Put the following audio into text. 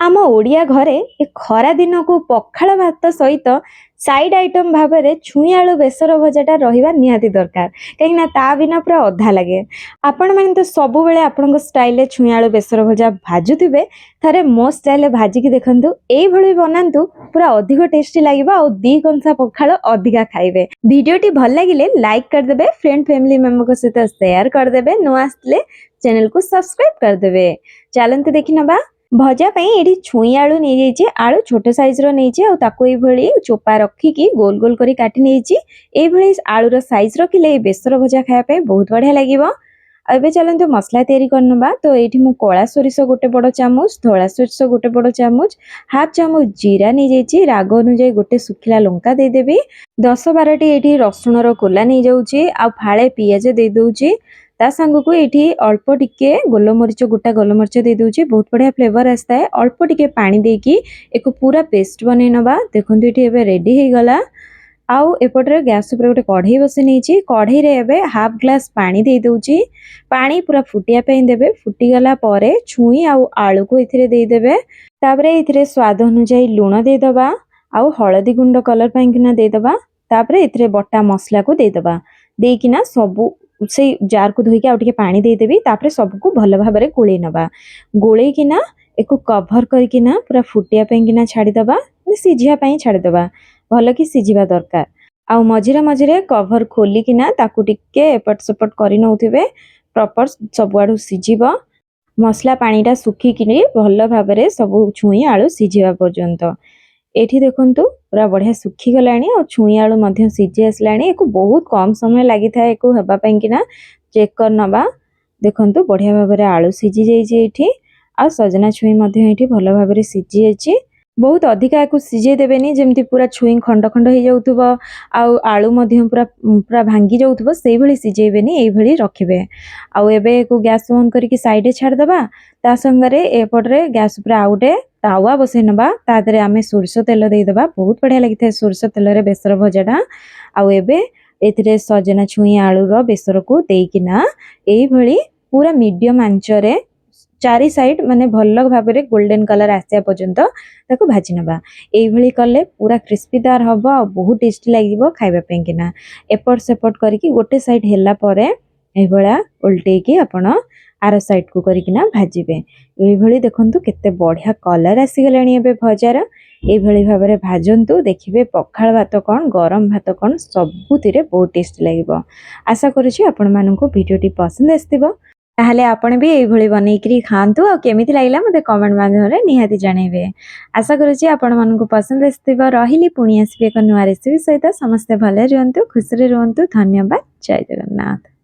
आम ओडिया घरे ए खरा दिन को पखाल भात सहित साइड आइटम भाव में छुई आलू बेसर भजाटा रहा निहाती दरकार कहीं ता बिना पूरा अधा लगे। आपण मैंने तो सब बेले आपण स्टाइल छुई आलू बेसर भजा भाजुवे थे मो स्टाइल भाजिकी देखु ये बनातु पूरा अधिक टेस्टी लगे और दी कंसा पखाल अधिका खाइबे। वीडियोटी भल लगे लाइक करदे, फ्रेंड फैमिली मेंबर सहित शेयर करदे, नुआ आसले चैनल को सब्सक्राइब करदे। चलते देखि नबा भजा ये छुई आलू नहीं जाइए, आलू छोट साइज रही चोपा रखिकी गोल गोल करी काटी नहीं आलूर साइज रखिले बेसर भजा खायापे बहुत बढ़िया लगे। अब चलते मसला तैयारी करनबा। तो ये कला सोरिष गोटे बड़ चामच, धला सोरिष गोटे बड़ चामच, हाफ चामच जीरा नहीं जाइए, राग अनुजाई गोटे सुखिला लंका देदेवी, 10-12टी ये रसुणर कोला नहीं जाऊँगी, आ फाड़े पियाज दे दूची, ता सांग को ये अल्प टिके गोलमरीच गोटा गोलमरीच दे दूची, बहुत बढ़िया फ्लेवर आसता है। अल्प टिके पानी देकी एक पूरा पेस्ट बनै नबा। देखो ये रेडी हो गला। आउ एपटे गैस उपर गोटे कढ़ई बसी नहीं, कढ़ई रे एबे हाफ ग्लास पानी दे दूची, पानी पूरा फुटिया पे देबे। फुटीगला परे छुई आउ आलू को इथिरे दे देबे, तापरे इथिरे स्वाद अनुसार लूण दे दबा, आउ हळदी गुंड कलर पाइकिना दे दबा, तापरे इथिरे बटा मसला को दे दबा, देकिना सबु से जार को धोइके आउ टिके पानी दे देबी, तापरे सबको भल भाबरे गोळै नबा। गोळै किना एको कवर करकिना पूरा फुटिया पेंकिना छाडी दबा, सिझिया पई छाडी दबा, भल कि सिझिबा दरकार। आउ मझिरे मझिरे कवर खोलिकिना ताकू टिके एपट सेपट करि नउथिबे, प्रॉपर सबआडू सिझिबो। मसला पानीटा सुखिकिनी भल भाबरे सब छुई आलू सिझिबा पर्यंत। एठी देखंतु पूरा बढ़िया सुखी गलानी और छुई आलू मध्य सिझी आसलानी। एको बहुत कम समय लगी था एको हेबा पई किना चेक कर नबा। देखंतु बढ़िया भाबरे आलू सिझी जाइए एठी, आ सजना छुई मध्य एठी भल भाबरे सिझी जाइए। बहुत अधिका एको सिझे देबेनी जेमती पूरा छुई खंड खंड हो जाउथबो, आउ आलू मध्य पूरा पूरा भांगी जाउथबो, सेही भली सिझेबेनी, एही भली रखिबे। आउ एबे एको गैस ऑन करके साइड छाड़ दबा। ता संगरे एपटरे गैस ऊपर आउटे तावा बसई नबा, तादरे आमे सोरिष तेल दे दबा। बहुत बढ़िया लगी था सोरिष तेल रे बेसर भजाटा। आउ एबे एथिरे सजना छुई आलूर बेसर को देकिना एही भली पूरा मीडियम आंचरे चारि साइड माने भल भाबरे गोल्डन कलर आसिया पर्यंत ताको भाजी नबा। एही भली करले पूरा क्रिस्पीदार हबो आ बहुत टेस्टी लागिबो खाइबा पे किना। एपट सेपट करके गोटे साइड हेला परे एही भला उल्टेकी आपण आर साइड को करिकिना भाजिबे। एही भली देखंतु केते बढ़िया कलर आसी गलानी एबे भजार। एही भली भाबरे भाजंतु, देखिबे पखाल भात कोन गरम भात कोन सबुतिरे बहुत टेस्टी लागिबो। आशा करूछि आपण माननकु वीडियोटी पसंद आस्तिबो, ताहले आपण भी एही भली बनेइकरी खांतु आ केमिति लागिला मते कमेंट माध्यमरे निहाती जणैबे। आशा करूछि आपण माननकु पसंद आस्तिबो। रहिली पुणी आसीबे एक नुआ रेसिपी सहित। समस्त भले रहंतु, खुशी रहंतु। धन्यवाद। जय जगन्नाथ।